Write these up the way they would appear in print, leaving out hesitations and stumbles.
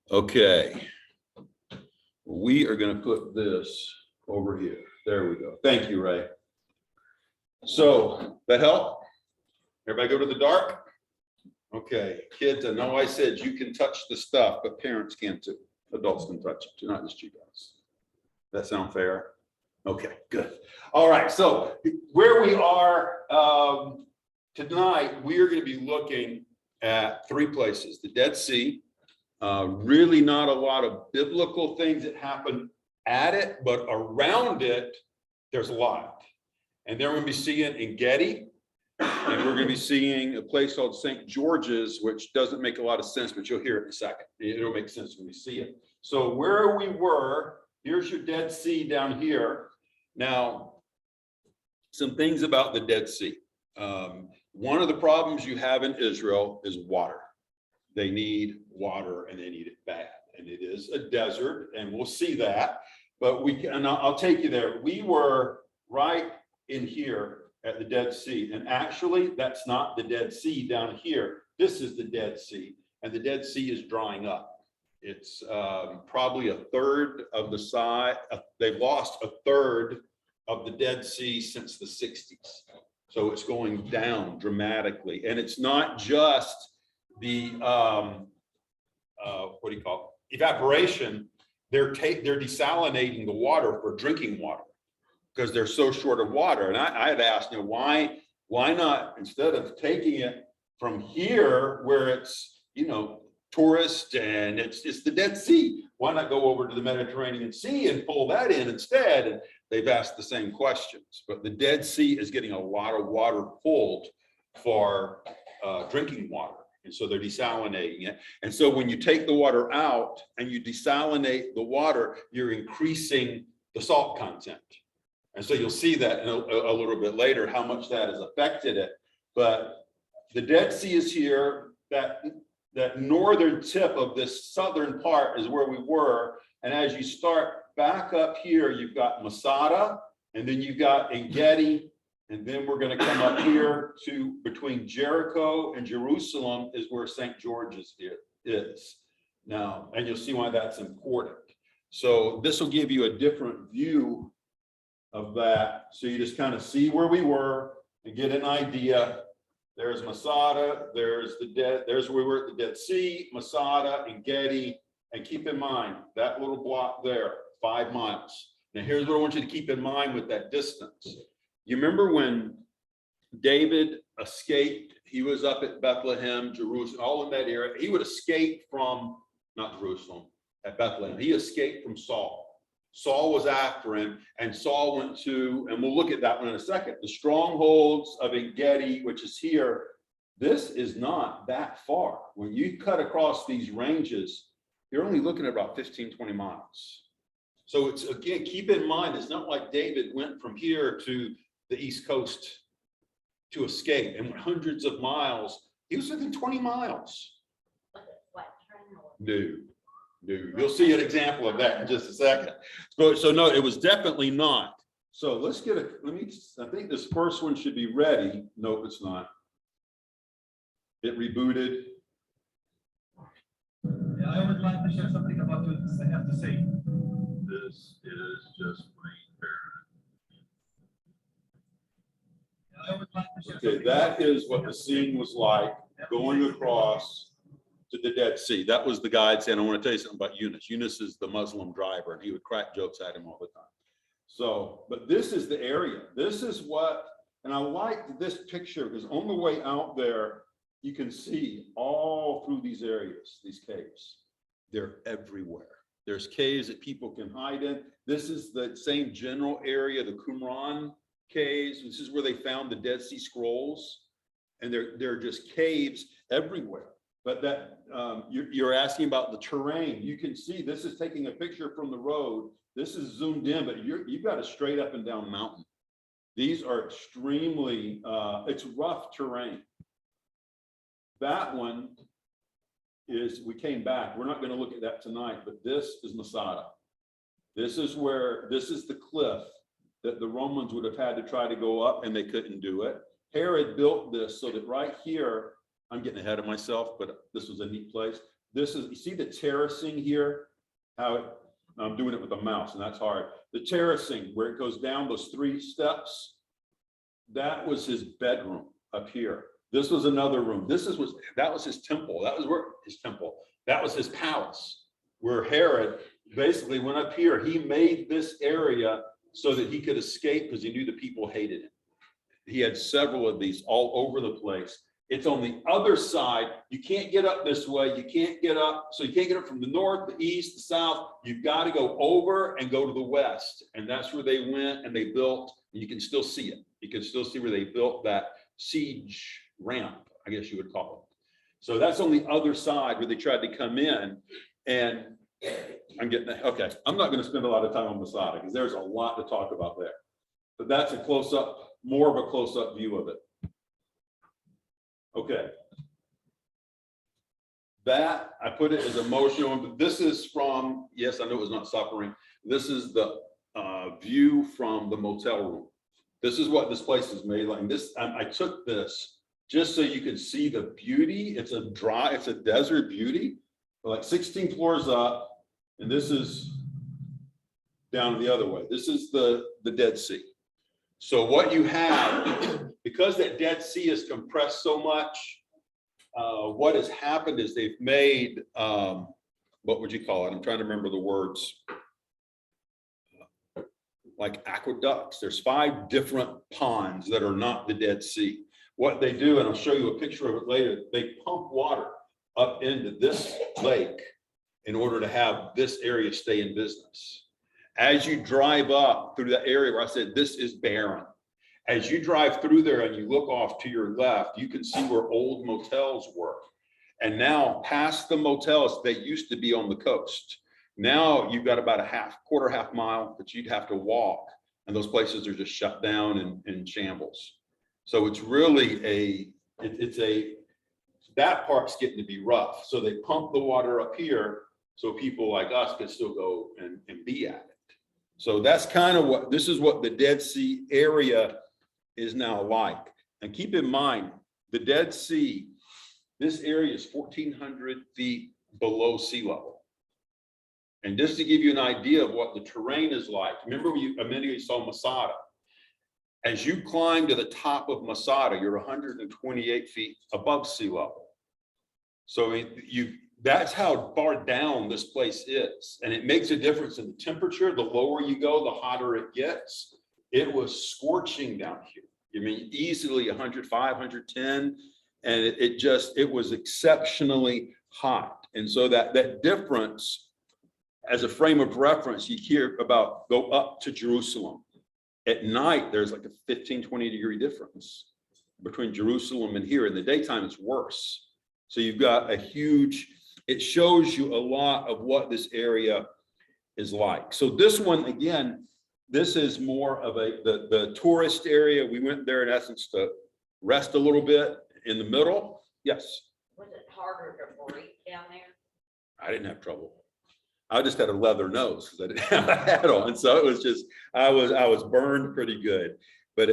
Okay, we are going to put this over here. There we go. Thank you, Ray. So that help? Everybody go to the dark? Okay, kids, I know I said you can touch the stuff, but parents can too. Adults can touch it too, not just you guys. That sound fair? Okay, good. All right, so where we are tonight, we are going to be looking at three places. The Dead Sea, really not a lot of biblical things that happen at it, but around it, there's a lot. And then we're going to be seeing Ein Gedi, and we're going to be seeing a place called St. George's, which doesn't make a lot of sense, but you'll hear it in a second. It'll make sense when we see it. So where we were, here's your Dead Sea down here. Now, some things about the Dead Sea. One of the problems you have in Israel is water. They need water and they need it bad. And it is a desert, and we'll see that. But I'll take you there. We were right in here at the Dead Sea. And actually, that's not the Dead Sea down here. This is the Dead Sea. And the Dead Sea is drying up. It's probably a third of the size. They've lost a third of the Dead Sea since the 60s. So it's going down dramatically. And it's not just the, what do you call it? Evaporation. They're desalinating the water for drinking water because they're so short of water. And I had asked, why not, instead of taking it from here where it's, tourist and it's the Dead Sea, why not go over to the Mediterranean Sea and pull that in instead? And they've asked the same questions, but the Dead Sea is getting a lot of water pulled for drinking water. And so they're desalinating it. And so when you take the water out and you desalinate the water, you're increasing the salt content. And so you'll see that in a little bit later, how much that has affected it. But the Dead Sea is here. That northern tip of this southern part is where we were. And as you start back up here, you've got Masada, and then you've got Ein Gedi, and then we're going to come up here to between Jericho and Jerusalem is where St. George's is. Now, and you'll see why that's important. So this will give you a different view of that. So you just kind of see where we were and get an idea. There's Masada, there's where we were at the Dead Sea, Masada, Ein Gedi, and keep in mind that little block there, 5 miles. Now here's what I want you to keep in mind with that distance. You remember when David escaped, he was up at Bethlehem, Jerusalem, all in that area. He would escape from, not Jerusalem, at Bethlehem. He escaped from Saul. Saul was after him, and Saul went to, and we'll look at that one in a second, the strongholds of Ein Gedi, which is here. This is not that far. When you cut across these ranges, you're only looking at about 15, 20 miles. So it's, again, keep in mind, it's not like David went from here to the East Coast to escape and went hundreds of miles. He was within 20 miles. No. You'll see an example of that in just a second. So no, it was definitely not. So let's get I think this first one should be ready. Nope, it's not. It rebooted. Yeah, I would like to share something about what I have to say. This is just plain Yeah, I would like to share Okay, that is what the scene was like going across to the Dead Sea. That was the guide saying, I want to tell you something about Eunice. Eunice is the Muslim driver, and he would crack jokes at him all the time. So, but this is the area. This is what, and I like this picture because on the way out there, you can see all through these areas, these caves. They're everywhere. There's caves that people can hide in. This is the same general area, the Qumran caves. This is where they found the Dead Sea Scrolls. And they're just caves everywhere. But that you're asking about the terrain. You can see this is taking a picture from the road. This is zoomed in, but you've got a straight up and down mountain. These are extremely, it's rough terrain. That one is, we came back. We're not going to look at that tonight, but this is Masada. This is the cliff that the Romans would have had to try to go up, and they couldn't do it. Herod built this so that right here, I'm getting ahead of myself, but this was a neat place. this is, you see the terracing here? I'm doing it with a mouse and that's hard. The terracing where it goes down those 3 steps, that was his bedroom up here. This was another room. That was his temple. That was where his temple. That was his palace, where Herod basically went up here. He made this area so that he could escape because he knew the people hated him. He had several of these all over the place. It's on the other side. You can't get up this way. You can't get up. So you can't get up from the north, the east, the south. You've got to go over and go to the west. And that's where they went and they built, and you can still see it. You can still see where they built that siege ramp, I guess you would call it. So that's on the other side where they tried to come in. And I'm getting, okay, I'm not going to spend a lot of time on Masada because there's a lot to talk about there. But that's a close-up, more of a close-up view of it. Okay. That, I put it as emotional, but this is from, yes, I know it was not suffering. This is the view from the motel room. This is what this place is made like. This, I took this just so you could see the beauty. It's a desert beauty, like 16 floors up, and this is down the other way. This is the Dead Sea. So what you have, because that Dead Sea is compressed so much, what has happened is they've made, what would you call it? I'm trying to remember the words. Like aqueducts. There's 5 different ponds that are not the Dead Sea. What they do, and I'll show you a picture of it later, they pump water up into this lake in order to have this area stay in business. As you drive up through the area where I said this is barren, as you drive through there and you look off to your left, you can see where old motels were. And now past the motels, they used to be on the coast. Now you've got about a quarter half mile that you'd have to walk, and those places are just shut down and in shambles. So it's really that part's getting to be rough. So they pump the water up here so people like us can still go and be at it. So that's kind of this is what the Dead Sea area is now like. And keep in mind, the Dead Sea, this area is 1,400 feet below sea level. And just to give you an idea of what the terrain is like, remember a minute ago you saw Masada. As you climb to the top of Masada, you're 128 feet above sea level. So that's how far down this place is. And it makes a difference in the temperature. The lower you go, the hotter it gets. It was scorching down here. I mean, easily 105, 110. And it was exceptionally hot. And so that difference, as a frame of reference, you hear about go up to Jerusalem. At night, there's like a 15, 20 degree difference between Jerusalem and here. In the daytime, it's worse. So you've got it shows you a lot of what this area is like. So this one, again, this is more of the tourist area. We went there in essence to rest a little bit in the middle. Yes. Was it harder to breathe down there? I didn't have trouble. I just had a leather nose because I didn't have a hat on. So it was just, I was burned pretty good, but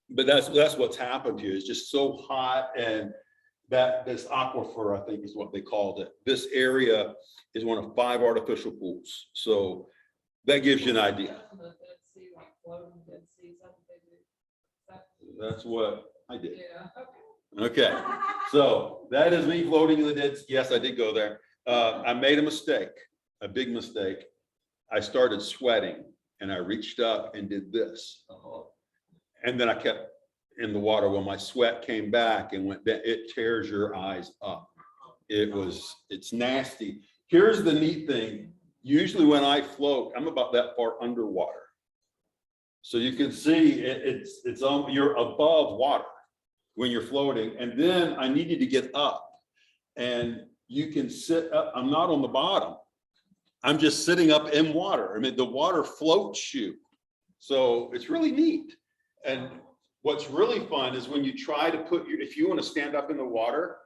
but that's what's happened here. It's just so hot. And this aquifer, I think is what they called it. This area is one of 5 artificial pools. So that gives you an idea. That's what I did. Yeah. Okay. So that is me floating in the Dead Sea. Yes, I did go there. I made a mistake, a big mistake. I started sweating and I reached up and did this. And then I kept in the water. When my sweat came back and went down, it tears your eyes up. It's nasty. Here's the neat thing. Usually when I float, I'm about that far underwater. So you can see you're above water when you're floating. And then I needed to get up, and you can sit up. I'm not on the bottom. I'm just sitting up in water. I mean, the water floats you. So it's really neat. And what's really fun is when you try to if you want to stand up in the water,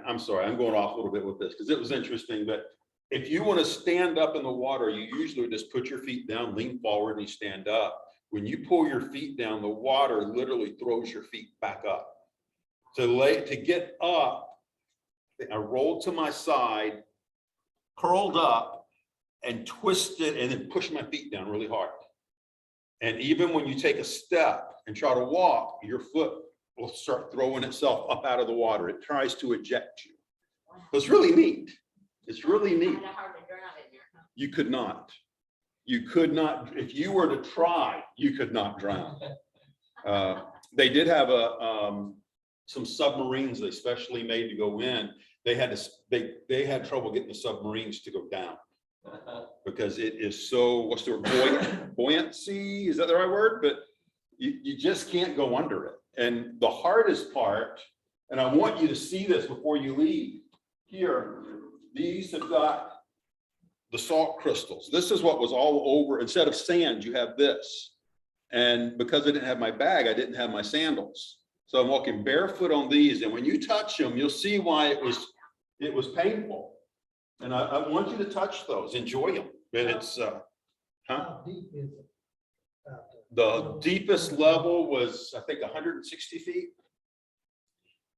I'm sorry, I'm going off a little bit with this because it was interesting, but if you want to stand up in the water, you usually just put your feet down, lean forward, and you stand up. When you pull your feet down, the water literally throws your feet back up. To get up, I rolled to my side, curled up and twisted and then pushed my feet down really hard. And even when you take a step and try to walk, your foot will start throwing itself up out of the water. It tries to eject you. It's really neat. It's really neat. Kinda hard to drown in there, huh? You could not. You could not, if you were to try, you could not drown. They did have some submarines they specially made to go in. They had trouble getting the submarines to go down because it is so, what's the word, buoyancy? Is that the right word? But you just can't go under it. And the hardest part, and I want you to see this before you leave, here, these have got the salt crystals. This is what was all over. Instead of sand, you have this. And because I didn't have my bag, I didn't have my sandals. So I'm walking barefoot on these. And when you touch them, you'll see why it was painful. And I want you to touch those, enjoy them. And it's, How deep is it? the deepest level was, I think, 160 feet.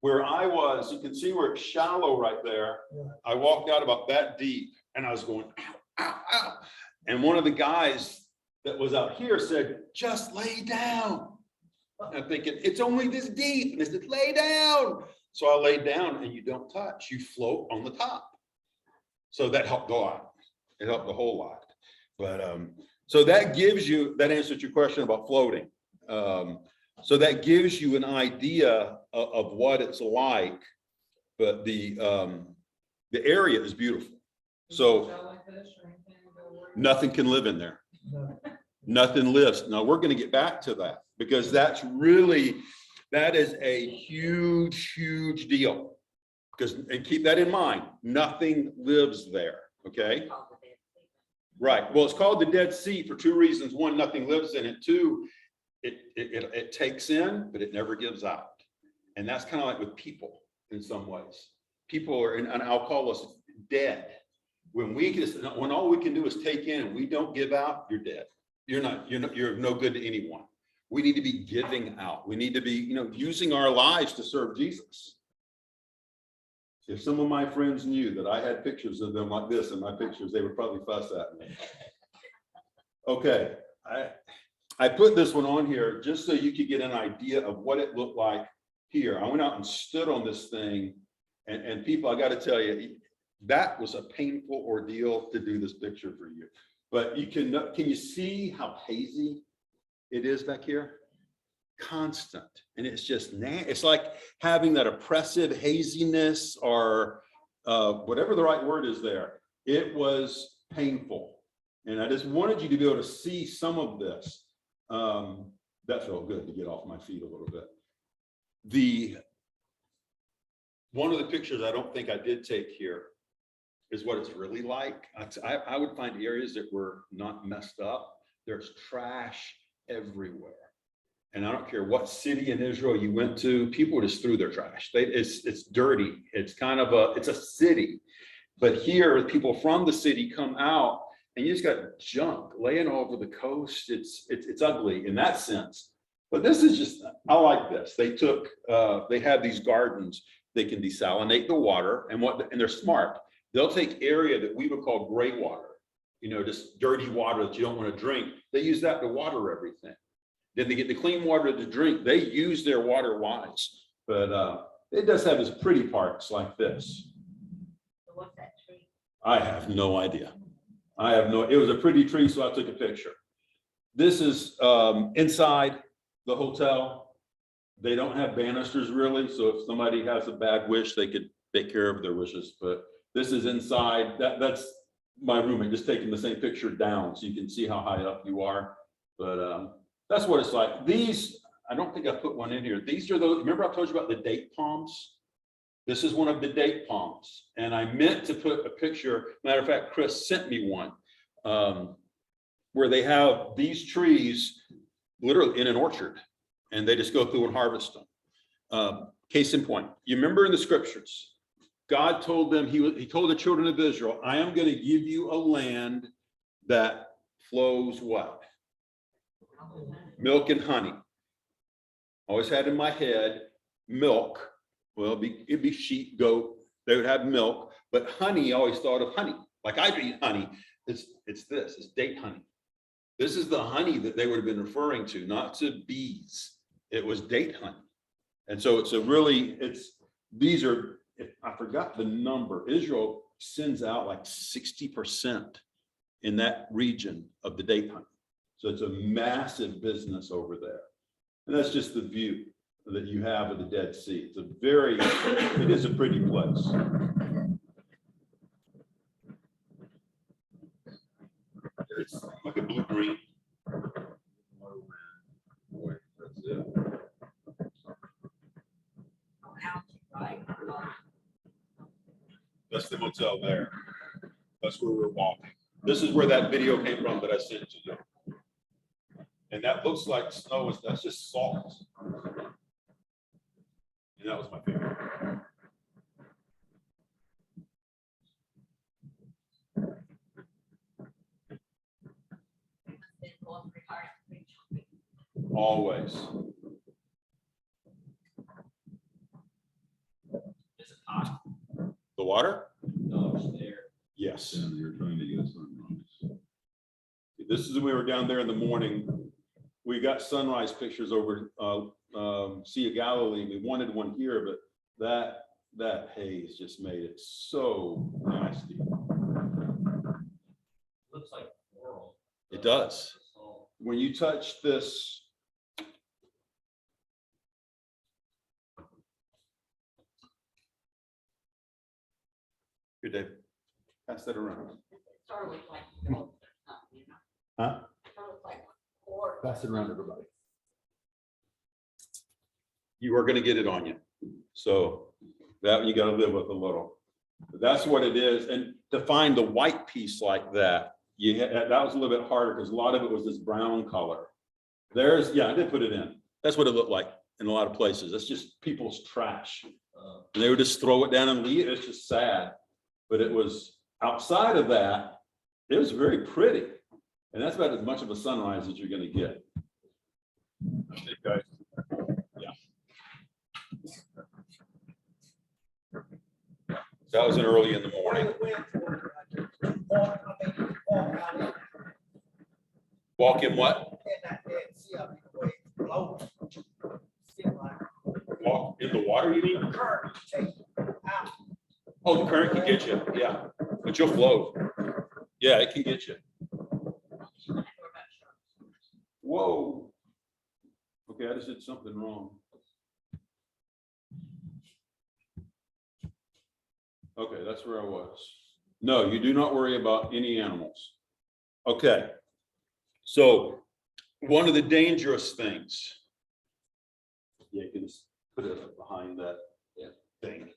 Where I was, you can see where it's shallow right there. Right. I walked out about that deep and I was going, ow, ow, ow. And one of the guys that was out here said, just lay down. And I'm thinking, it's only this deep. And they said, lay down. So I laid down and you don't touch, you float on the top. So that helped a lot. It helped a whole lot. But so that gives you, that answers your question about floating. So that gives you an idea of what it's like, but the area is beautiful. So nothing can live in there. No. Nothing lives. Now we're going to get back to that because that is a huge, huge deal. Because, and keep that in mind, nothing lives there. Okay. Right. Well, it's called the Dead Sea for two reasons. One, nothing lives in it. Two, it takes in, but it never gives out. And that's kind of like with people in some ways. People are, and I'll call us dead. When all we can do is take in and we don't give out, you're dead. You're no good to anyone. We need to be giving out. We need to be, using our lives to serve Jesus. If some of my friends knew that I had pictures of them like this in my pictures, they would probably fuss at me. Okay, I put this one on here just so you could get an idea of what it looked like here. I went out and stood on this thing, and people, I got to tell you, that was a painful ordeal to do this picture for you. But can you see how hazy it is back here? Constant. And it's just, it's like having that oppressive haziness or whatever the right word is there. It was painful. And I just wanted you to be able to see some of this. That felt good to get off my feet a little bit. One of the pictures I don't think I did take here is what it's really like. I would find areas that were not messed up. There's trash everywhere. And I don't care what city in Israel you went to, people just threw their trash. It's dirty. It's kind of it's a city. But here, people from the city come out and you just got junk laying all over the coast. It's ugly in that sense. But this is just, I like this. They have these gardens. They can desalinate the water and they're smart. They'll take area that we would call gray water, just dirty water that you don't want to drink. They use that to water everything. Then they get the clean water to drink. They use their water wise, but it does have its pretty parts like this. So what's that tree? I have no idea. It was a pretty tree, so I took a picture. This is inside the hotel. They don't have banisters really, so if somebody has a bad wish, they could take care of their wishes. But this is inside. That's my roommate just taking the same picture down, so you can see how high up you are. But that's what it's like. These, I don't think I put one in here. These are those, remember I told you about the date palms? This is one of the date palms. And I meant to put a picture, matter of fact, Chris sent me one, where they have these trees literally in an orchard and they just go through and harvest them. Case in point, you remember in the scriptures, God told them, he told the children of Israel, I am going to give you a land that flows what? Milk and honey. Always had in my head, milk. Well, it'd be sheep, goat. They would have milk, but honey, I always thought of honey. Like I eat honey. It's date honey. This is the honey that they would have been referring to, not to bees. It was date honey. And so these are, I forgot the number. Israel sends out like 60% in that region of the date honey. So it's a massive business over there. And that's just the view that you have of the Dead Sea. It is a pretty place. It's like a blue-green. Boy, that's it. Right? That's the motel there. That's where we're walking. This is where that video came from that I sent to you. And that looks like snow. That's just salt. And that was my favorite. Always. Is it hot? The water? No, it's there. Yes. And you're trying to get sunrise. This is when we were down there in the morning. We got sunrise pictures over Sea of Galilee. We wanted one here, but that haze just made it so nasty. Looks like coral. It does. When you touch this, here, Dave, pass that around. Sort of like, you know, Huh? sort of like coral. Pass it around, everybody. You are gonna get it on you. So that you gotta live with a little. But that's what it is. And to find the white piece like that, that was a little bit harder because a lot of it was this brown color. I did put it in. That's what it looked like in a lot of places. That's just people's trash. And they would just throw it down and leave. It's just sad. But it was outside of that, it was very pretty. And that's about as much of a sunrise as you're gonna get. Okay, guys. Yeah. That was an early in the morning. Walk in what? Walk in the water, you mean? Oh, the current can get you, yeah. But you'll float. Yeah, it can get you. Whoa. Okay, I just did something wrong. Okay, that's where I was. No, you do not worry about any animals. Okay. So one of the dangerous things. Yeah, you can just put it up behind that thing.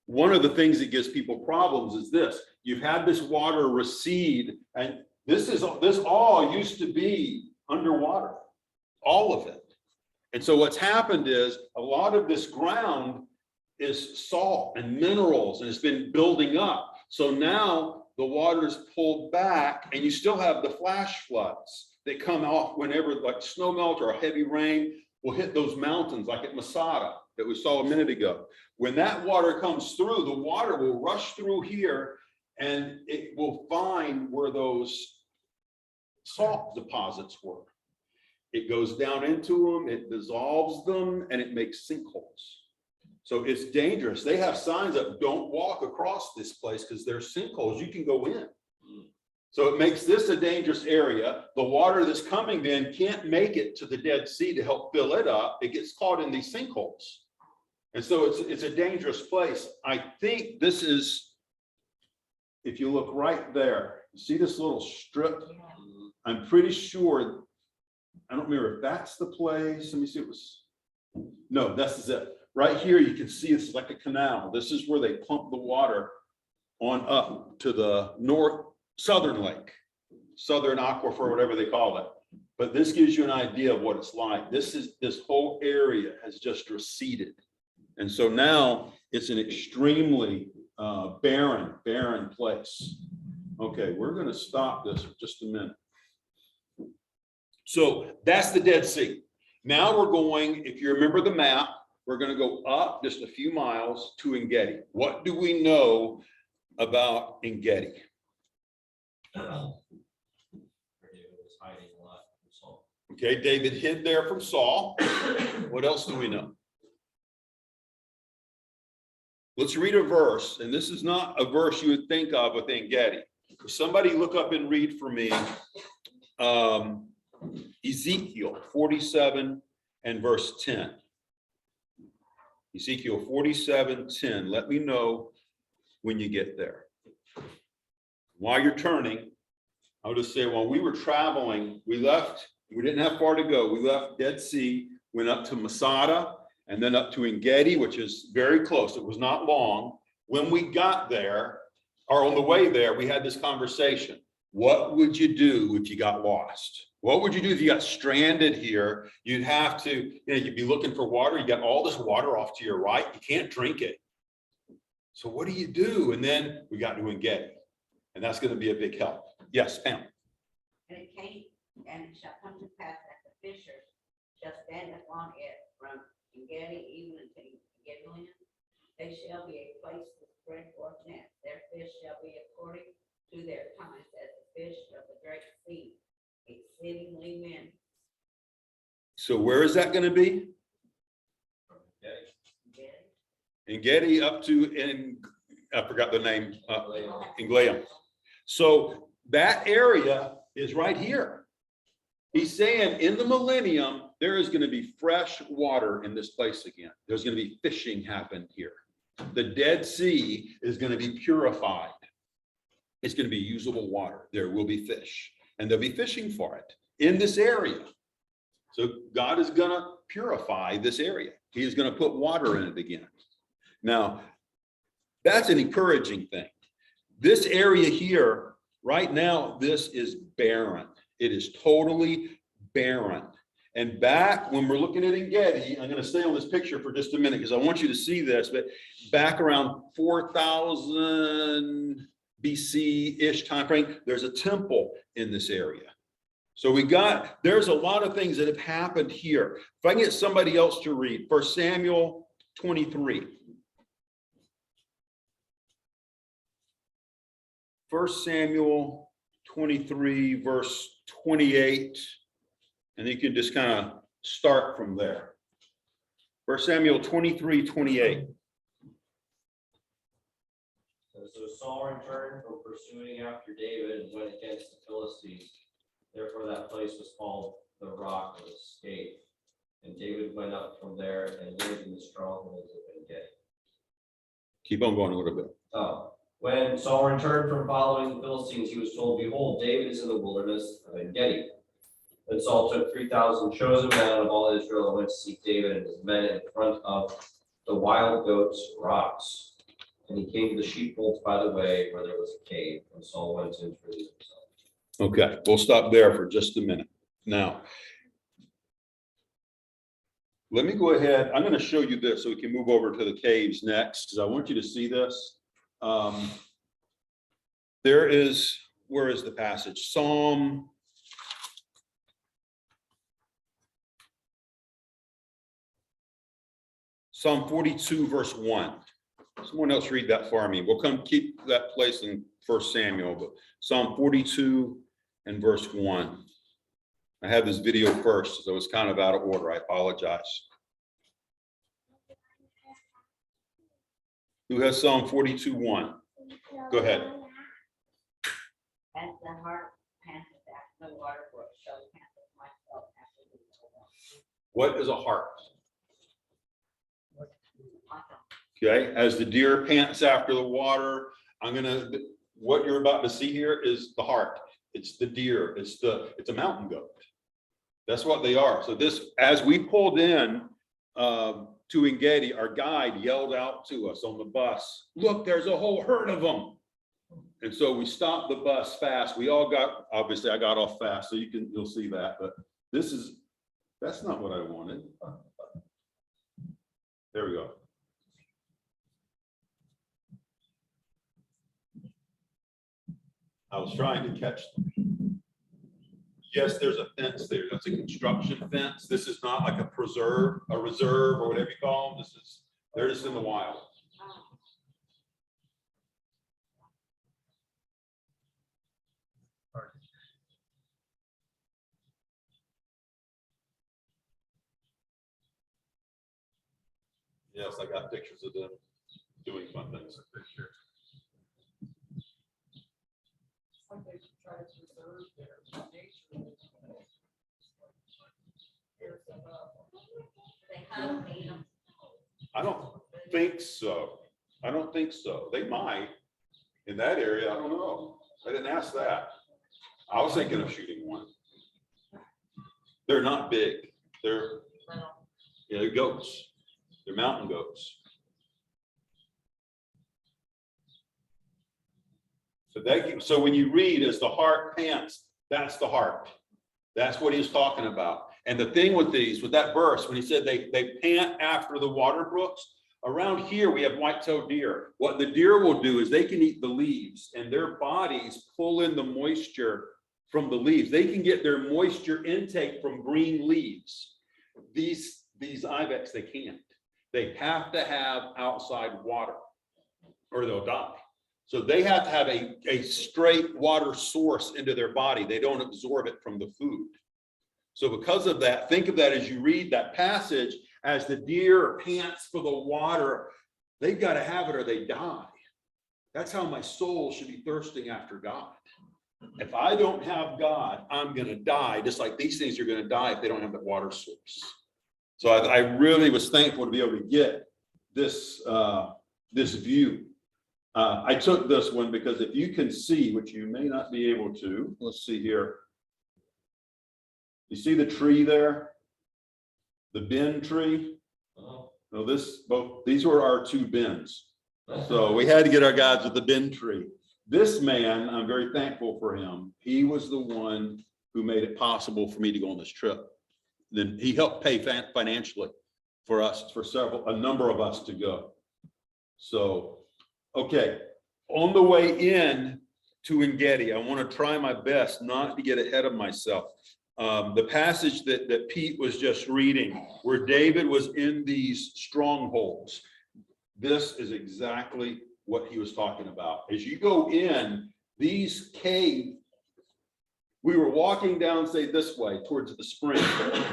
One of the things that gives people problems is this. You've had this water recede, and this all used to be underwater, all of it. And so what's happened is a lot of this ground is salt and minerals, and it's been building up. So now the water's pulled back, and you still have the flash floods that come off whenever, like snow melt or a heavy rain will hit those mountains, like at Masada that we saw a minute ago. When that water comes through, the water will rush through here, and it will find where those salt deposits were. It goes down into them, it dissolves them, and it makes sinkholes. So it's dangerous. They have signs up, don't walk across this place because there's sinkholes, you can go in. So it makes this a dangerous area. The water that's coming in can't make it to the Dead Sea to help fill it up. It gets caught in these sinkholes. And so it's a dangerous place. I think this is, if you look right there, see this little strip? I'm pretty sure, I don't remember if that's the place. Let me see, no, this is it. Right here, you can see it's like a canal. This is where they pump the water on up to the southern lake, southern aquifer, whatever they call it. But this gives you an idea of what it's like. This whole area has just receded. And so now it's an extremely barren place. Okay, we're going to stop this for just a minute. So that's the Dead Sea. Now we're going, if you remember the map, we're gonna go up just a few miles to Ein Gedi. What do we know about Ein Gedi? David was hiding a lot from Saul. Okay, David hid there from Saul. What else do we know? Let's read a verse, and this is not a verse you would think of with Ein Gedi. Somebody look up and read for me Ezekiel 47 and verse 10. Ezekiel 47:10. Let me know when you get there. While you're turning, I'll just say, while we were traveling, we didn't have far to go. We left Dead Sea, went up to Masada, and then up to Ein Gedi, which is very close. It was not long. When we got there, or on the way there, we had this conversation. What would you do if you got lost? What would you do if you got stranded here? You'd have to, you'd be looking for water. You got all this water off to your right. You can't drink it. So what do you do? And then we got to Ein Gedi, and that's going to be a big help. Yes, Pam. And it came, and it shall come to pass that the fishers shall stand upon it from En Gedi even unto Gediland. They shall be a place to spread forth nets. Their fish shall be according to their times as the fish of the great sea, exceedingly many. So where is that going to be? Okay. En Gedi. Ein Gedi up to, I forgot the name, Engleum. So that area is right here. He's saying in the millennium, there is going to be fresh water in this place again. There's going to be fishing happen here. The Dead Sea is going to be purified. It's going to be usable water. There will be fish, and they'll be fishing for it in this area. So God is going to purify this area. He is going to put water in it again. Now, that's an encouraging thing. This area here, right now, this is barren. It is totally barren. And back when we're looking at En Gedi, I'm going to stay on this picture for just a minute because I want you to see this, but back around 4000 BC-ish time frame, there's a temple in this area. So there's a lot of things that have happened here. If I can get somebody else to read 1 Samuel 23. 1 Samuel 23, verse 28, and you can just kind of start from there. 1 Samuel 23, 28. So Saul returned from pursuing after David and went against the Philistines. Therefore that place was called the Rock of Escape. And David went up from there and lived in the strongholds of En Gedi. Keep on going a little bit. Oh. When Saul returned from following the Philistines, he was told, behold, David is in the wilderness of En Gedi. Then Saul took 3,000 chosen men out of all Israel and went to seek David and his men in front of the wild goats rocks. And he came to the sheepfolds by the way where there was a cave, and Saul went in to relieve himself. Okay, we'll stop there for just a minute. Now, let me go ahead. I'm going to show you this so we can move over to the caves next because I want you to see this. Where is the passage? Psalm 42, verse 1. Someone else read that for me. We'll keep that place in 1 Samuel, but Psalm 42 and verse 1. I had this video first, so it was kind of out of order. I apologize. Who has Psalm 42, 1? Go ahead. As the heart panteth after the water brook, so panteth my soul after the water. What is a heart? Awesome. Okay, as the deer pants after the water, what you're about to see here is the heart. It's the deer, it's a mountain goat. That's what they are. So as we pulled in to En Gedi, our guide yelled out to us on the bus, look, there's a whole herd of them. And so we stopped the bus fast. Obviously I got off fast, so you'll see that, but that's not what I wanted. There we go. I was trying to catch them. Yes, there's a fence there. That's a construction fence. This is not like a preserve, a reserve, or whatever you call them. This is, they're just in the wild. Yes, I got pictures of them doing fun things. They hunt them. I don't think so. I don't think so. They might in that area. I don't know. I didn't ask that. I was thinking of shooting one. They're not big. They're, yeah, they're goats. They're mountain goats. So when you read as the heart pants, that's the heart. That's what he's talking about. And the thing with these, with that verse, when he said they pant after the water brooks, around here we have white-tailed deer. What the deer will do is they can eat the leaves and their bodies pull in the moisture from the leaves. They can get their moisture intake from green leaves. These ibex, they can't. They have to have outside water or they'll die. So they have to have a straight water source into their body. They don't absorb it from the food. So because of that, think of that as you read that passage, as the deer pants for the water, they've got to have it or they die. That's how my soul should be thirsting after God. If I don't have God, I'm going to die, just like these things are going to die if they don't have the water source. So I really was thankful to be able to get this, this view. I took this one because if you can see, which you may not be able to, let's see here. You see the tree there? The bin tree? No, these were our two bins. So we had to get our guys with the bin tree. This man, I'm very thankful for him. He was the one who made it possible for me to go on this trip. Then he helped pay financially for us, a number of us to go. So, okay, on the way in to Ein Gedi, I want to try my best not to get ahead of myself. The passage that Pete was just reading, where David was in these strongholds, this is exactly what he was talking about. As you go in, these caves, we were walking down, say this way, towards the spring.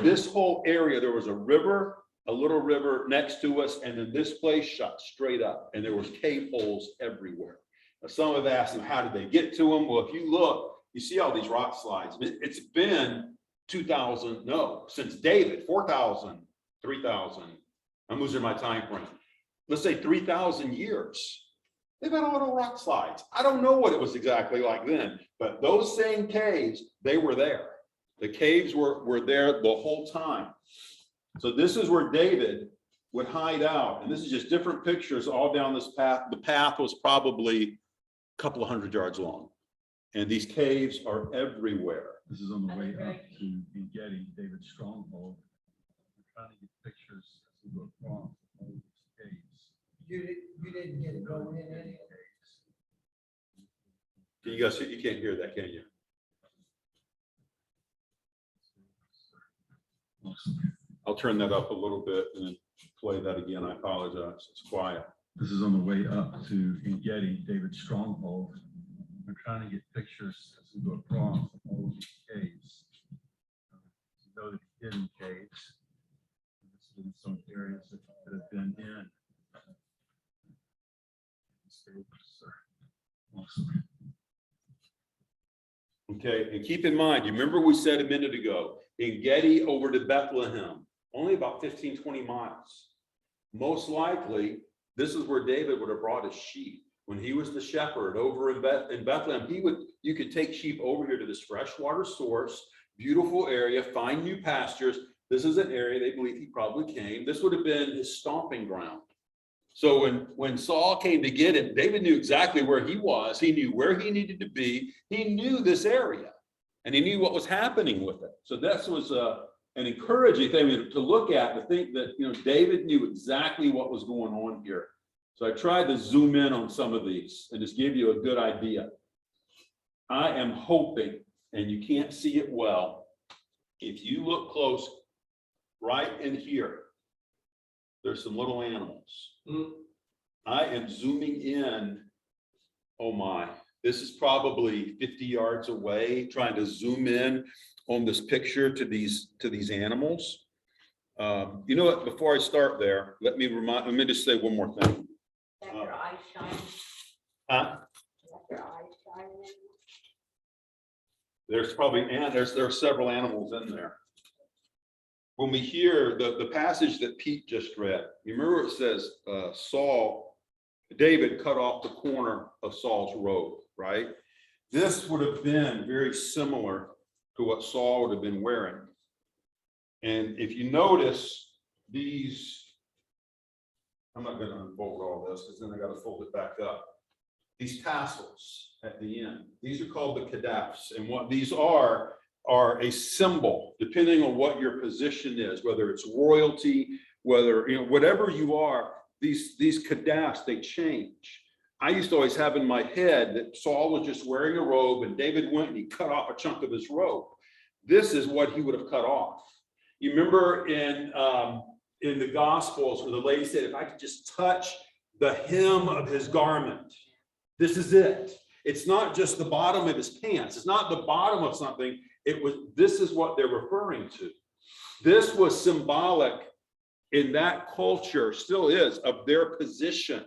This whole area, there was a river, a little river next to us, and then this place shot straight up, and there was cave holes everywhere. Now, some have asked them, how did they get to them? Well, if you look, you see all these rock slides. It's been 2,000, no, since David, 4,000, 3,000. I'm losing my time frame. Let's say 3,000 years. They've had all the rock slides. I don't know what it was exactly like then, but those same caves, they were there. The caves were there the whole time. So this is where David would hide out. And this is just different pictures all down this path. The path was probably a couple of 100 yards long. And these caves are everywhere. This is on the way up to Ein Gedi, David's stronghold. We're trying to get pictures as we go across all these caves. You didn't get it going in any. Can you guys see? You can't hear that, can you? I'll turn that up a little bit and then play that again. I apologize. It's quiet. This is on the way up to Ein Gedi, David's stronghold. We're trying to get pictures as we go across all of these caves. You know, the hidden caves. This is in some areas that have been in. Awesome. Okay, and keep in mind, you remember we said a minute ago, Ein Gedi over to Bethlehem, only about 15, 20 miles. Most likely, this is where David would have brought his sheep. When he was the shepherd over in Bethlehem, you could take sheep over here to this freshwater source, beautiful area, find new pastures. This is an area they believe he probably came. This would have been his stomping ground. So when Saul came to get him, David knew exactly where he was. He knew where he needed to be. He knew this area and he knew what was happening with it. So this was an encouraging thing to look at, to think that, you know, David knew exactly what was going on here. So I tried to zoom in on some of these and just give you a good idea. I am hoping and you can't see it well, if you look close, right in here, there's some little animals. I am zooming in. Oh my, this is probably 50 yards away, trying to zoom in on this picture to these animals. You know what, before I start there, let me just say one more thing. Is that your eyes shining? Huh? Is that your eyes shining? There's probably, and there are several animals in there. When we hear the passage that Pete just read, you remember it says David cut off the corner of Saul's robe, right? This would have been very similar to what Saul would have been wearing. And if you notice these, I'm not going to unfold all this because then I got to fold it back up. These tassels at the end, these are called the cadafs. And what these are a symbol, depending on what your position is, whether it's royalty, whether, you know, whatever you are, these cadafs, they change. I used to always have in my head that Saul was just wearing a robe and David went and he cut off a chunk of his robe. This is what he would have cut off. You remember in the Gospels where the lady said, if I could just touch the hem of his garment, this is it. It's not just the bottom of his pants. It's not the bottom of something. This is what they're referring to. This was symbolic in that culture, still is, of their position.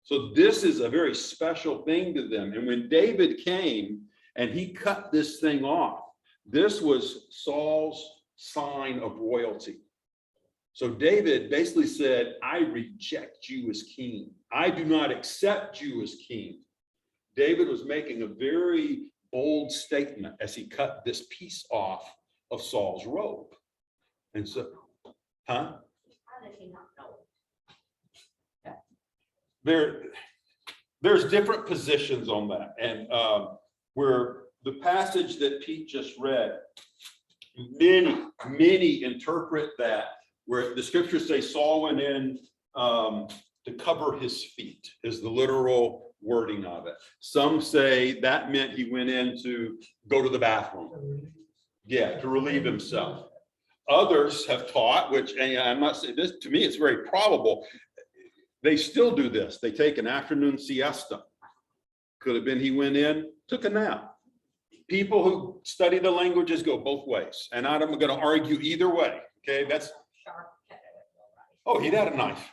So this is a very special thing to them. And when David came and he cut this thing off, this was Saul's sign of royalty. So David basically said, I reject you as king. I do not accept you as king. David was making a very bold statement as he cut this piece off of Saul's robe. And so, huh? How does he not know? There's different positions on that. And where the passage that Pete just read, many interpret that where the scriptures say Saul went in to cover his feet is the literal wording of it. Some say that meant he went in to go to the bathroom. Yeah, to relieve himself. Others have taught, which, and I'm not saying this, to me, it's very probable. They still do this. They take an afternoon siesta. Could have been he went in, took a nap. People who study the languages go both ways. And I'm going to argue either way. Okay, that's. Sharp cut it, right? Oh, he'd had a knife.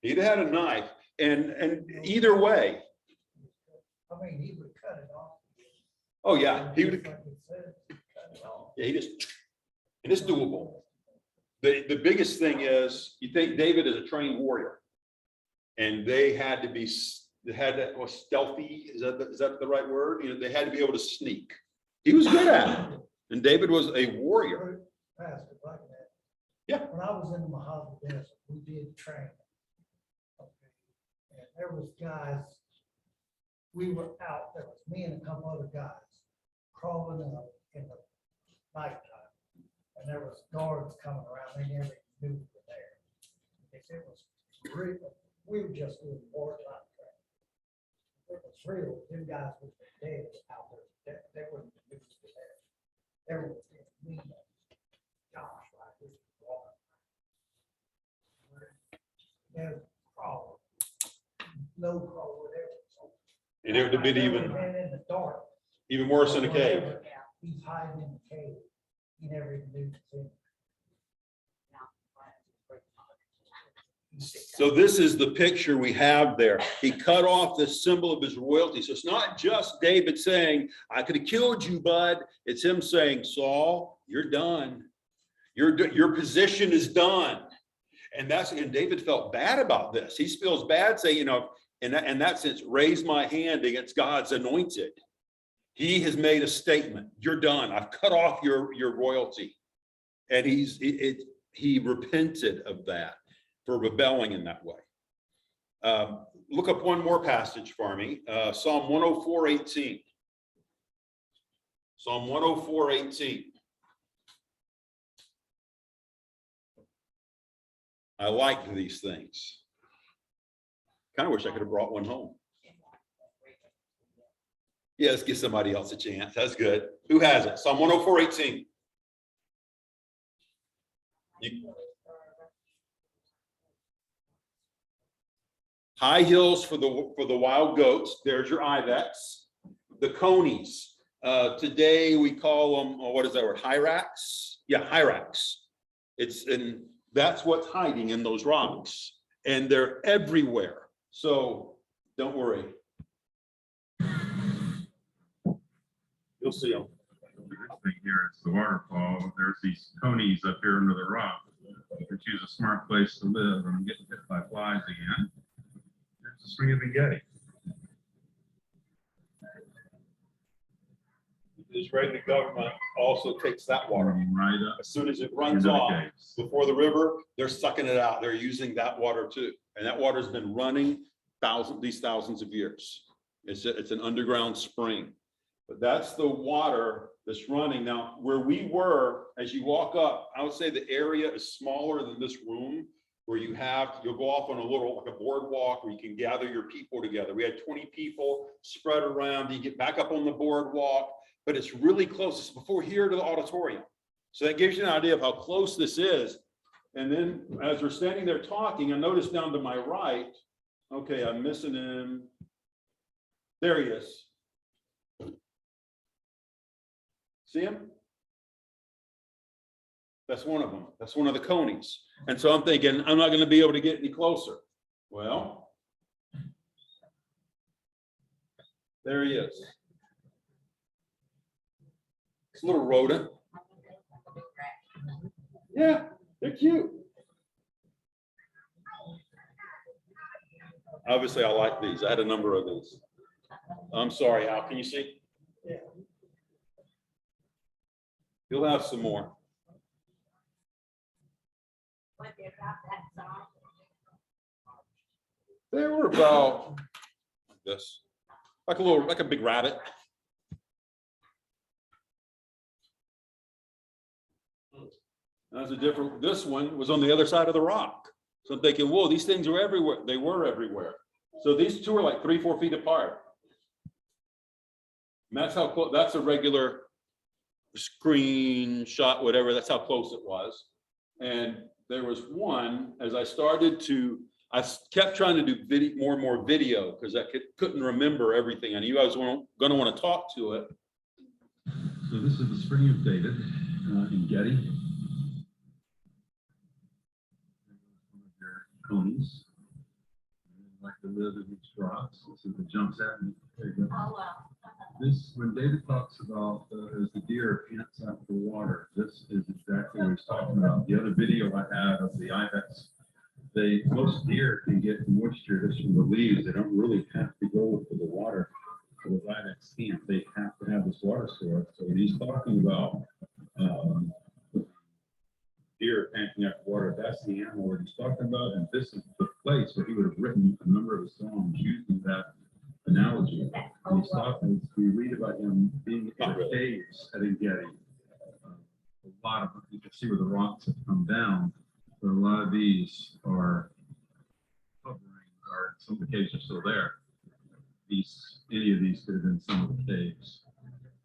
He'd had a knife. And either way. I mean, he would cut it off. Oh, yeah. He would. Like it said, cut it off. Yeah, he just. And it's doable. The biggest thing is you think David is a trained warrior. And they had to be, stealthy. Is that the right word? You know, they had to be able to sneak. He was good at it. And David was a warrior. Pastor, like that. Yeah. When I was in the Mojave Desert, we did training. Okay. And there was guys, we were out, there was me and a couple other guys crawling in the nighttime. And there was guards coming around, they never knew we were there. It was real, we were just doing wartime training. It was real, them guys were dead out there, they wouldn't have knew we were there. They were me, Josh, right, we were walking. There's crawl, no crawl, whatever. And it would have been even in the dark. even worse in a cave. He's hiding in the cave. He never even knew the thing. So this is the picture we have there. He cut off the symbol of his royalty. So it's not just David saying, I could have killed you, bud. It's him saying, Saul, you're done. Your position is done. And David felt bad about this. He feels bad saying, you know, in that sense, raise my hand against God's anointed. He has made a statement. You're done. I've cut off your royalty. And he repented of that for rebelling in that way. Look up one more passage for me. Psalm 104:18. Psalm 104:18. I liked these things. Kind of wish I could have brought one home. Yeah, let's give somebody else a chance. That's good. Who has it? Psalm 104:18. High hills for the wild goats. There's your ibex. The conies. Today we call them, what is that word? Hyrax? Yeah, hyrax. And that's what's hiding in those rocks. And they're everywhere. So don't worry. You'll see them. This thing here is the waterfall. There's these conies up here under the rock. If you choose a smart place to live and get hit by flies again, there's the spring of Ein Gedi. The Israeli government also takes that water. Running right up As soon as it runs into the off caves. before the river, they're sucking it out. They're using that water too. And that water's been running thousands of years. It's an underground spring. But that's the water that's running. Now, where we were, as you walk up, I would say the area is smaller than this room, where you'll go off on a little, like a boardwalk where you can gather your people together. We had 20 people spread around. You get back up on the boardwalk, but it's really close. It's before here to the auditorium. So that gives you an idea of how close this is. And then as we're standing there talking, I noticed down to my right, okay, I'm missing him. There he is. See him? That's one of them. That's one of the conies. And so I'm thinking, I'm not going to be able to get any closer. Well, there he is. It's a little rodent. Yeah, they're cute. Obviously, I like these. I had a number of these. I'm sorry, Al, can you see? Yeah. You'll have some more. What they about that song? They were about like this, like a big rabbit. That's a different, this one was on the other side of the rock. So I'm thinking, whoa, these things are everywhere. They were everywhere. So these two are like 3-4 feet apart. And that's how close, that's a regular screenshot, whatever, that's how close it was. And there was one, as I started to, I kept trying to do more and more video because I couldn't remember everything. I knew I was going to want to talk to it. So this is the spring of David in Gedi. One of your conies. Like to live in these rocks. This is what jumps at me. There you go. Oh, wow. This, when David talks about as the deer pants after the water, this is exactly what he's talking about. The other video I had of the ibex, most deer can get moisture just from the leaves. They don't really have to go for the water. For the ibex can't. They have to have this water source. So when he's talking about deer panting after water, that's the animal that he's talking about, and this is the place where he would have written a number of his songs using that analogy. And he's talking, we read about him being in the caves at Ein Gedi. A lot of, you can see where the rocks have come down, but a lot of these are covering, or some of the caves are still there. Any of these could have been some of the caves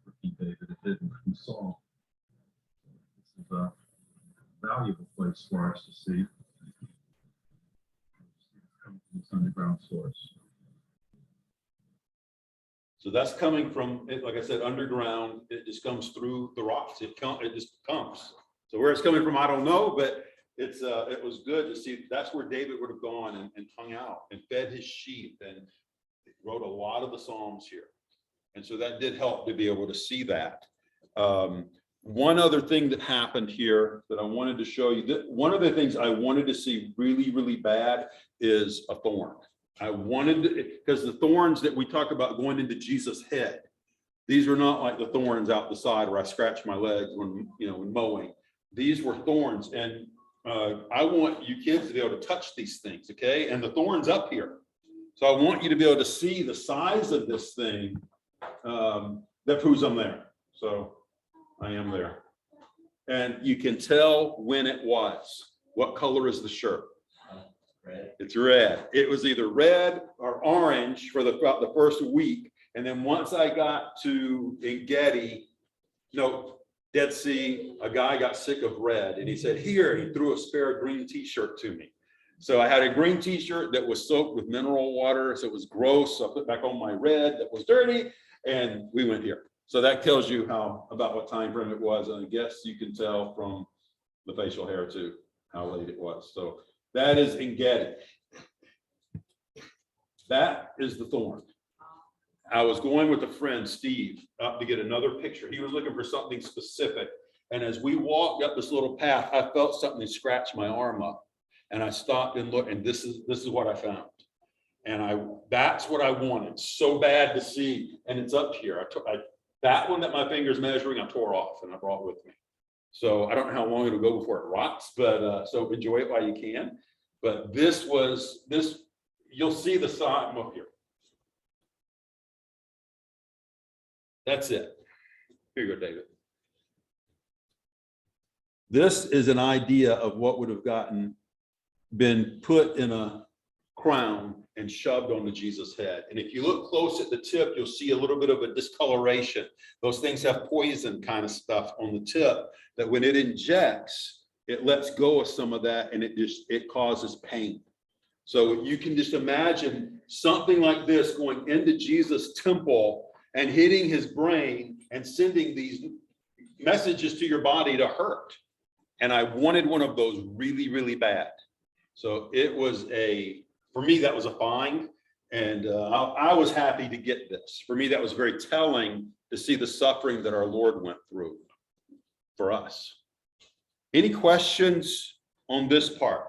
for King David. It didn't from Saul. This is a valuable place for us to see. Coming from this underground source. So that's coming from, like I said, underground. It just comes through the rocks. It just comes. So where it's coming from, I don't know, but it was good to see. That's where David would have gone and hung out and fed his sheep and wrote a lot of the Psalms here. And so that did help to be able to see that. One other thing that happened here that I wanted to show you, that one of the things I wanted to see really, really bad is a thorn. I wanted to, because the thorns that we talk about going into Jesus' head, these were not like the thorns out the side where I scratch my legs when mowing. These were thorns, and I want you kids to be able to touch these things, okay? And the thorns up here. So I want you to be able to see the size of this thing. That proves I'm there. So I am there. And you can tell when it was. What color is the shirt? Red. It's red. It was either red or orange for about the first week. And then once I got to Ein Gedi, no, Dead Sea, a guy got sick of red and he said, here, he threw a spare green t-shirt to me. So I had a green t-shirt that was soaked with mineral water. So it was gross. So I put back on my red that was dirty and we went here. So that tells you about what time frame it was. And I guess you can tell from the facial hair too, how late it was. So that is Ein Gedi. That is the thorn. I was going with a friend, Steve, up to get another picture. He was looking for something specific. And as we walked up this little path, I felt something scratch my arm up. And I stopped and looked, and this is what I found. And that's what I wanted so bad to see. And it's up here. That one that my finger's measuring, I tore off and I brought with me. So I don't know how long it'll go before it rots, but so enjoy it while you can. But this, you'll see the sign up here. That's it. Here you go, David. This is an idea of what would have been put in a crown and shoved onto Jesus' head. And if you look close at the tip, you'll see a little bit of a discoloration. Those things have poison kind of stuff on the tip that when it injects, it lets go of some of that and it causes pain. So you can just imagine something like this going into Jesus' temple and hitting his brain and sending these messages to your body to hurt. And I wanted one of those really, really bad. So it was for me, that was a find. And I was happy to get this. For me, that was very telling to see the suffering that our Lord went through for us. Any questions on this part?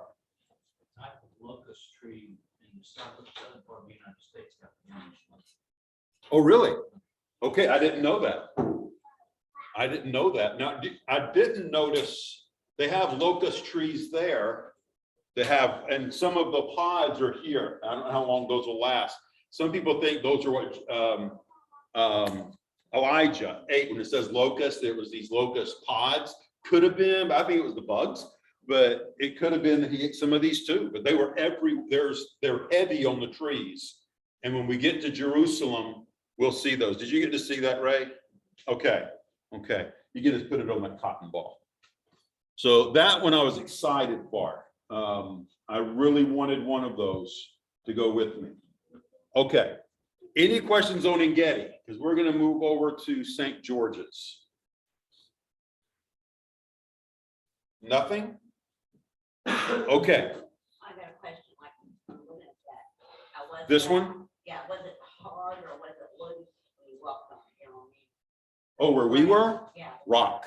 Type of locust tree in the southern part of the United States got the orange one. Oh, really? Okay, I didn't know that. I didn't know that. Now, I didn't notice they have locust trees there. They have, and some of the pods are here. I don't know how long those will last. Some people think those are what Elijah ate when it says locust. There was these locust pods. Could have been, but I think it was the bugs. But it could have been that he ate some of these too. But they were they're heavy on the trees. And when we get to Jerusalem, we'll see those. Did you get to see that, Ray? Okay. Okay. You get to put it on that cotton ball. So that one I was excited for. I really wanted one of those to go with me. Okay. Any questions on Ein Gedi? Because we're going to move over to St. George's. Nothing? Okay. I got a question, like, what is that? This one? Yeah, was it hard or was it loose when you walked on it, you know what I mean? Oh, where we were? Yeah. Rock.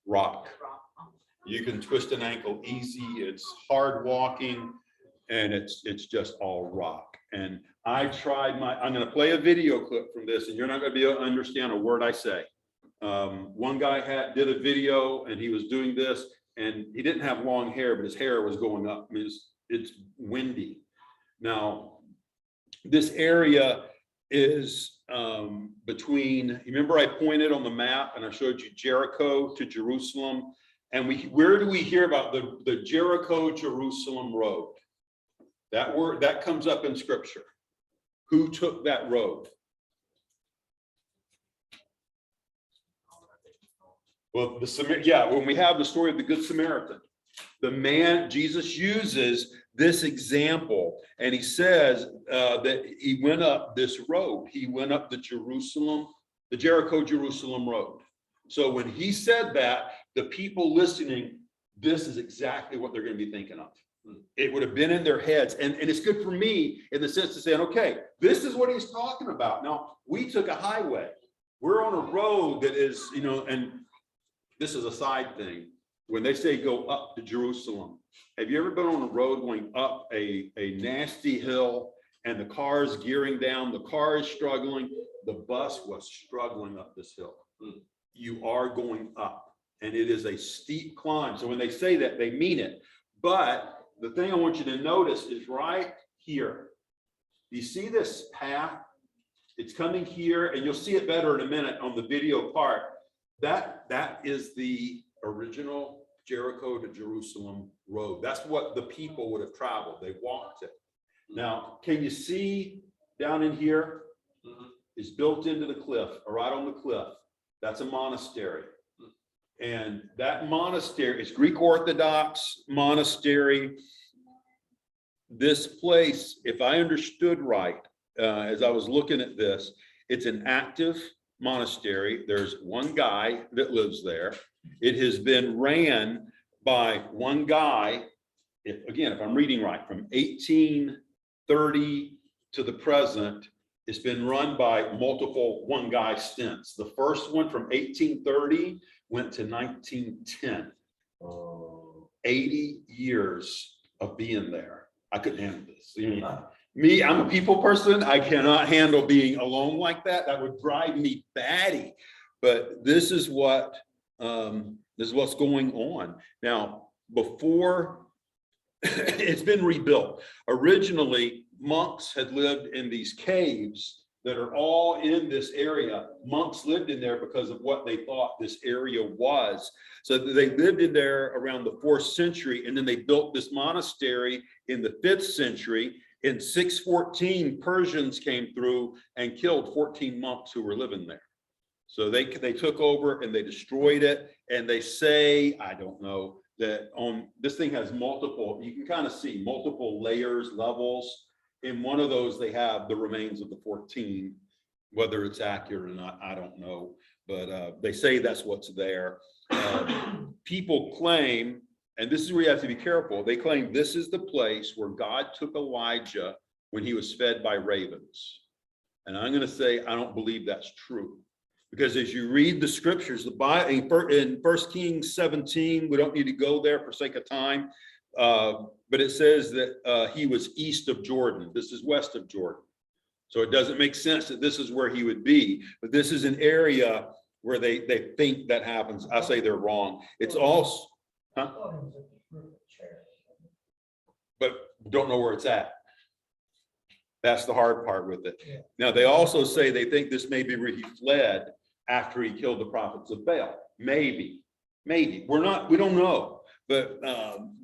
Rock. Rock. You can twist an ankle easy. It's hard walking and it's just all rock. And I tried I'm going to play a video clip from this and you're not going to be able to understand a word I say. One guy did a video and he was doing this and he didn't have long hair, but his hair was going up. I mean, it's windy. Now, this area is between, remember I pointed on the map and I showed you Jericho to Jerusalem. And where do we hear about the Jericho-Jerusalem road? That word, that comes up in scripture. Who took that road? Well, when we have the story of the Good Samaritan, the man, Jesus uses this example and he says that he went up this road. He went up the Jericho-Jerusalem road. So when he said that, the people listening, this is exactly what they're going to be thinking of. It would have been in their heads. And it's good for me in the sense of saying, okay, this is what he's talking about. Now, we took a highway. We're on a road that is, and this is a side thing. When they say go up to Jerusalem, have you ever been on a road going up a nasty hill and the car is gearing down, the car is struggling, the bus was struggling up this hill. You are going up and it is a steep climb. So when they say that, they mean it. But the thing I want you to notice is right here. You see this path? It's coming here and you'll see it better in a minute on the video part. That is the original Jericho to Jerusalem road. That's what the people would have traveled. They walked it. Now, can you see down in here? is built into the cliff, or right on the cliff. That's a monastery. And that monastery is Greek Orthodox monastery. This place, if I understood right, as I was looking at this, it's an active monastery. There's one guy that lives there. It has been ran by one guy, if I'm reading right, from 1830 to the present. It's been run by multiple one guy stints. The first one from 1830 went to 1910. 80 years of being there. I couldn't handle this. Me, I'm a people person. I cannot handle being alone like that. That would drive me batty. But this is what's going on now. Before it's been rebuilt. Originally, monks had lived in these caves that are all in this area. Monks lived in there because of what they thought this area was. So they lived in there around the 4th century, and then they built this monastery in the 5th century. In 614, Persians came through and killed 14 monks who were living there. So they took over and they destroyed it. And they say, I don't know, that this thing has multiple, you can kind of see multiple layers, levels. In one of those, they have the remains of the 14. Whether it's accurate or not, I don't know. But they say that's what's there. People claim, and this is where you have to be careful, they claim this is the place where God took Elijah when he was fed by ravens. And I'm going to say, I don't believe that's true. Because as you read the scriptures, the Bible in 1 Kings 17, we don't need to go there for sake of time, but it says that he was east of Jordan. This is west of Jordan. So it doesn't make sense that this is where he would be. But this is an area where they think that happens. I say they're wrong. It's also, huh? But don't know where it's at. That's the hard part with it. Yeah. Now, they also say they think this may be where he fled after he killed the prophets of Baal. Maybe. We don't know. But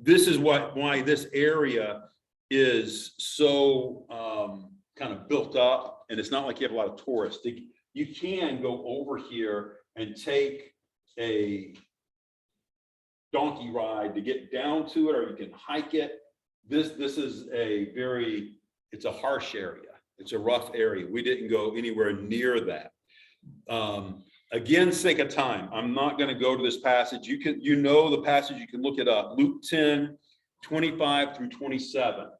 this is why this area is so kind of built up, and it's not like you have a lot of tourists. You can go over here and take a donkey ride to get down to it, or you can hike it. This is it's a harsh area. It's a rough area. We didn't go anywhere near that. Again, sake of time, I'm not going to go to this passage. You know the passage, you can look it up. Luke 10, 25 through 27.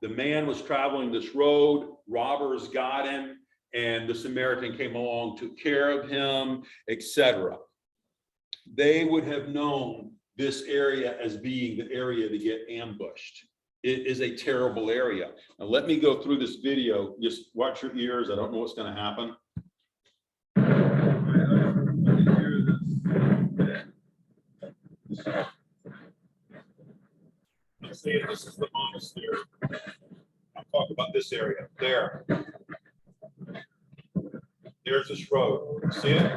The man was traveling this road, robbers got him, and the Samaritan came along, took care of him, etc. They would have known this area as being the area to get ambushed. It is a terrible area. Now, let me go through this video. Just watch your ears. I don't know what's going to happen. I'm saying this is the monastery. I'm talking about this area. There's this road. See it?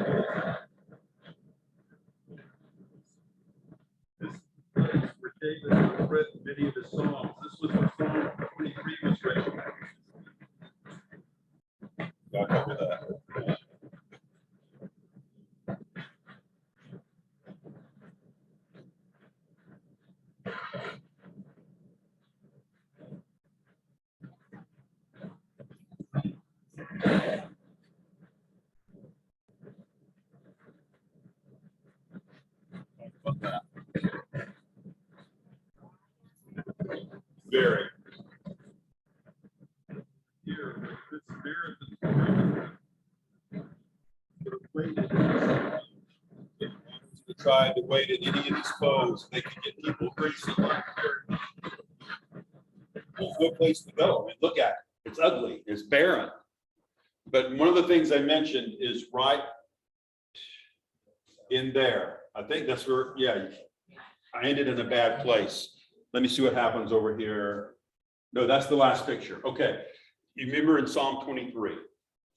Where David read many of his songs. This was when Psalm 23 was written. I'll cover that. Very. Here, this Samaritan Tried to wait in any of these foes, they could get people crazy. There's no place to go. I mean, look at it. It's ugly. It's barren. But one of the things I mentioned is right in there. I think that's where, yeah, I ended in a bad place. Let me see what happens over here. No, that's the last picture. Okay. You remember in Psalm 23,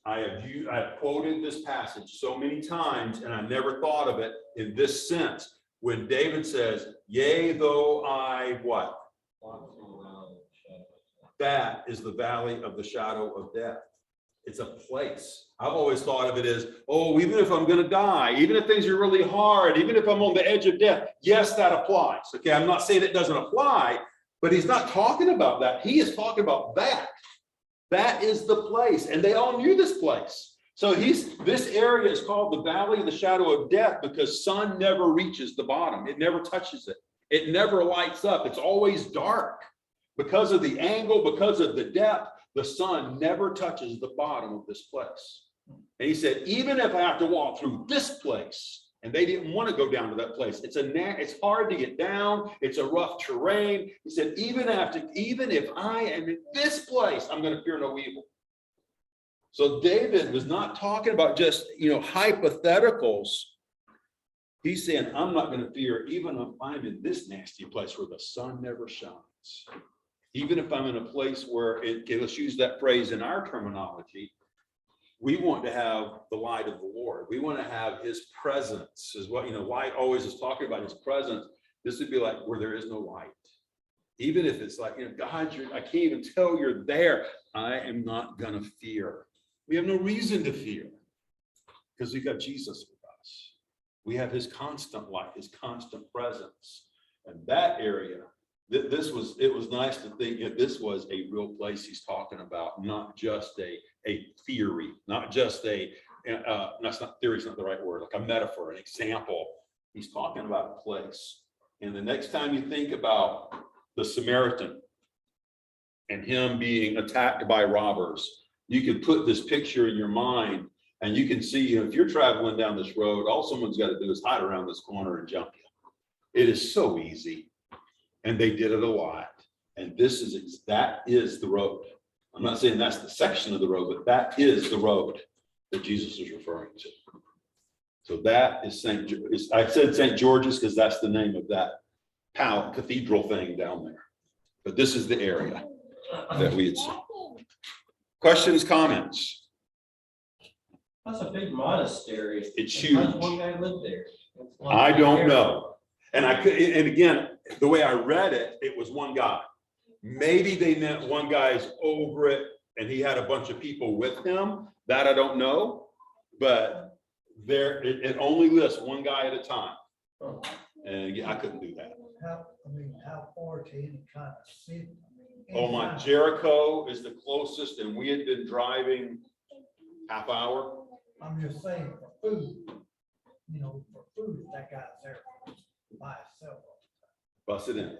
I have quoted this passage so many times, and I never thought of it in this sense. When David says, yea, though I what? That is the valley of the shadow of death. It's a place. I've always thought of it as, oh, even if I'm gonna die, even if things are really hard, even if I'm on the edge of death, yes, that applies. Okay, I'm not saying it doesn't apply, but he's not talking about that. He is talking about that. That is the place, and they all knew this place. So this area is called the Valley of the Shadow of Death because sun never reaches the bottom. It never touches it. It never lights up. It's always dark. Because of the angle, because of the depth, the sun never touches the bottom of this place. And he said, even if I have to walk through this place, and they didn't want to go down to that place. It's hard to get down. It's a rough terrain. He said, even if I am in this place, I'm going to fear no evil. So David was not talking about just, hypotheticals. He's saying, I'm not going to fear even if I'm in this nasty place where the sun never shines. Even if I'm in a place where let's use that phrase in our terminology, we want to have the light of the Lord. We want to have his presence is what, light always is talking about his presence. This would be like where there is no light. Even if it's like, God, I can't even tell you're there. I am not going to fear. We have no reason to fear because we got Jesus with us. We have his constant light, his constant presence. And that area, it was nice to think that this was a real place he's talking about, not just a theory, not just that's not theory, is not the right word, like a metaphor, an example. He's talking about a place. And the next time you think about the Samaritan and him being attacked by robbers, you could put this picture in your mind and you can see, if you're traveling down this road, all someone's got to do is hide around this corner and jump you. It is so easy. And they did it a lot. And that is the road. I'm not saying that's the section of the road, but that is the road that Jesus is referring to. So that is I said St. George's because that's the name of that cathedral thing down there. But this is the area that we had seen. Questions, comments? That's a big monastery. It's How does huge. one guy live there? I don't know. And again, the way I read it, it was one guy. Maybe they meant one guy's over it and he had a bunch of people with him. That I don't know. But it only lists one guy at a time. And again, I couldn't do that. How far to any kind of city? Oh my, Jericho is the closest and we had been driving half hour. I'm just saying for food, that guy's there by himself. Bust it in.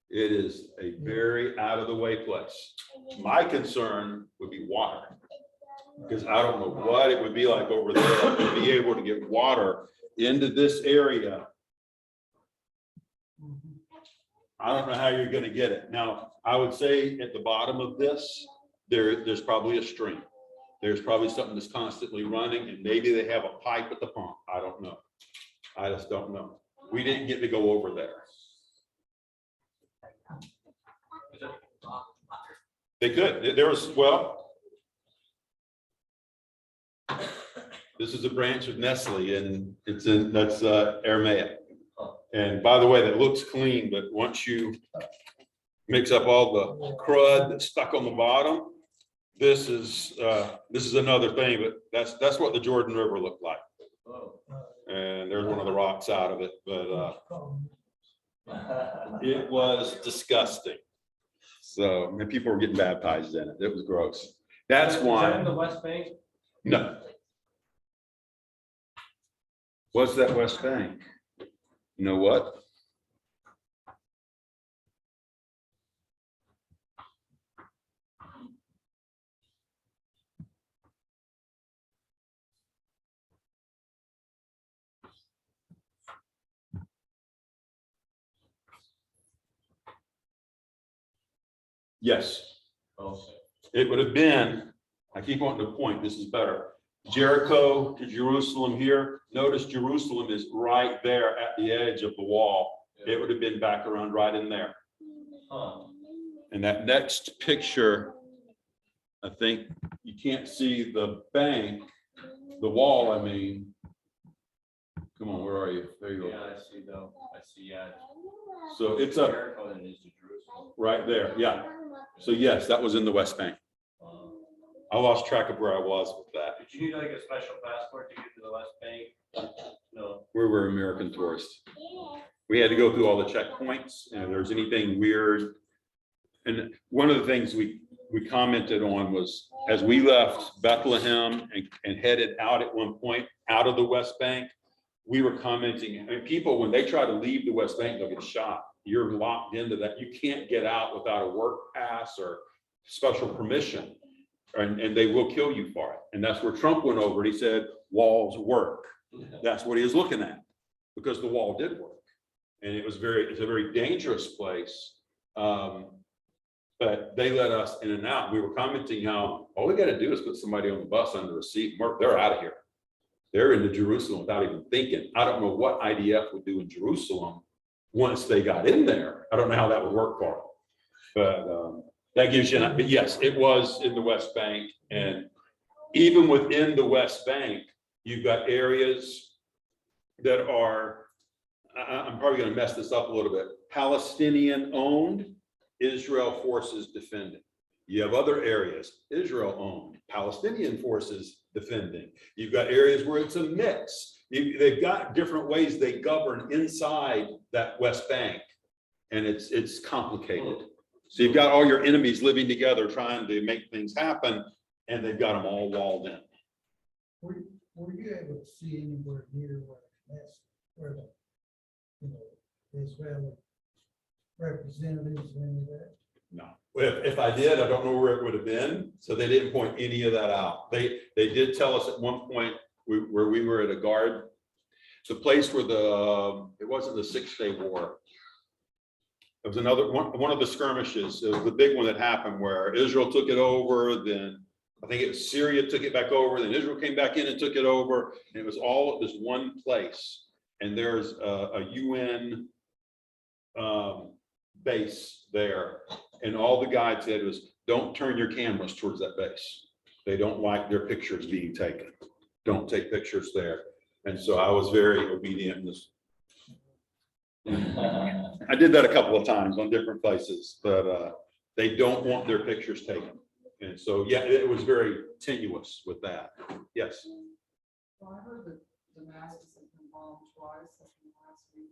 It is a very out of the way place. My concern would be water. Because I don't know what it would be like over there to be able to get water into this area. I don't know how you're going to get it. Now, I would say at the bottom of this, there's probably a stream. There's probably something that's constantly running and maybe they have a pipe at the pump. I don't know. I just don't know. We didn't get to go over there. They could. There was, this is a branch of Nestle and that's Aramaic. And by the way, that looks clean, but once you mix up all the crud that's stuck on the bottom, this is another thing, but that's what the Jordan River looked like. And there's one of the rocks out of it, but it was disgusting. So and people were getting baptized in it. It was gross. That's Is that in why. the West Bank? No. What's that West Bank? You know what? Yes. Okay. It would have been, I keep wanting to point, this is better. Jericho to Jerusalem here. Notice Jerusalem is right there at the edge of the wall. It would have been back around right in there. Huh. And that next picture, I think you can't see the bank, the wall, I mean. Come on, where are you? There you Yeah, go. I see though. I see, yeah. So it's up Jericho than it is to Jerusalem. right there, yeah. So yes, that was in the West Bank. I lost track of where I was with that. Did you need like a special passport to get to the West Bank? No. We were American tourists. We had to go through all the checkpoints, and if there's anything weird. And one of the things we commented on was, as we left Bethlehem and headed out at one point, out of the West Bank, we were commenting, and people, when they try to leave the West Bank, they'll get shot. You're locked into that. You can't get out without a work pass or special permission, and they will kill you for it. And that's where Trump went over. He said, walls work. That's what he was looking at, because the wall did work. And it's a very dangerous place. But they let us in and out. We were commenting how all we got to do is put somebody on the bus under a seat. They're out of here. They're into Jerusalem without even thinking. I don't know what IDF would do in Jerusalem once they got in there. I don't know how that would work for them. But that gives you but yes, it was in the West Bank. And even within the West Bank, you've got areas that are, I'm probably going to mess this up a little bit, Palestinian owned, Israel forces defending. You have other areas, Israel owned, Palestinian forces defending. You've got areas where it's a mix. They've got different ways they govern inside that West Bank, and it's complicated. So you've got all your enemies living together trying to make things happen, and they've got them all walled in. Were you able to see anywhere near where the, the Israeli representatives or any of that? No, if I did, I don't know where it would have been. So they didn't point any of that out. They did tell us at one point where we were at a guard, the place where it wasn't the 6-Day War. It was another one of the skirmishes. It was the big one that happened where Israel took it over. Then I think it was Syria took it back over. Then Israel came back in and took it over. And it was all at this one place. And there's a UN base there. And all the guide said was, don't turn your cameras towards that base. They don't like their pictures being taken. Don't take pictures there. And so I was very obedient in this. I did that a couple of times on different places, but they don't want their pictures taken. And so, yeah, it was very tenuous with that. Yes. Well, I heard that Damascus has been bombed twice, like in the last week.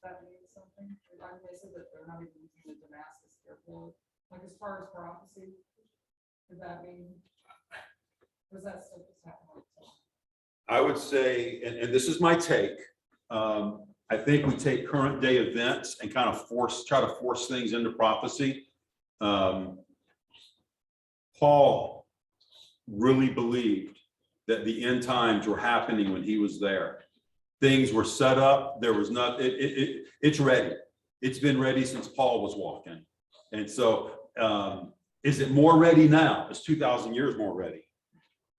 That means something. They said that they're not even using the Damascus airport. Like as far as prophecy, does that mean? Was that stuff that's happening? I would say, and this is my take, I think we take current day events and kind of try to force things into prophecy. Paul really believed that the end times were happening when he was there. Things were set up. There was not, it's ready. It's been ready since Paul was walking. And so is it more ready now? Is 2,000 years more ready?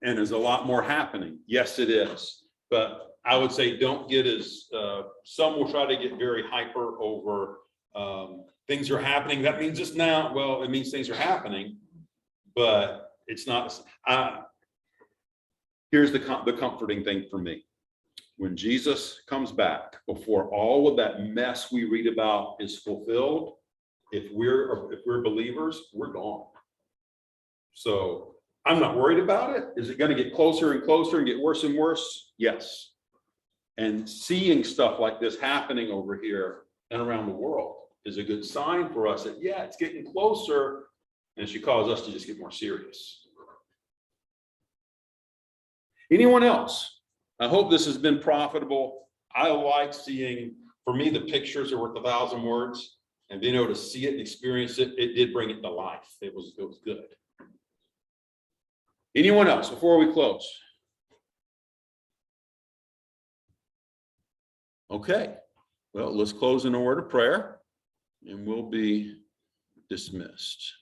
And there's a lot more happening. Yes, it is. But I would say don't get as, some will try to get very hyper over things are happening. That means it's now. Well, it means things are happening, but it's not. Here's the comforting thing for me. When Jesus comes back, before all of that mess we read about is fulfilled, if we're believers, we're gone. So I'm not worried about it. Is it going to get closer and closer and get worse and worse? Yes. And seeing stuff like this happening over here and around the world is a good sign for us that, yeah, it's getting closer, and it should cause us to just get more serious. Anyone else? I hope this has been profitable. I like seeing, for me, the pictures are worth 1,000 words, and being able to see it and experience it, it did bring it to life. It was good. Anyone else before we close? Okay, well, let's close in a word of prayer and we'll be dismissed.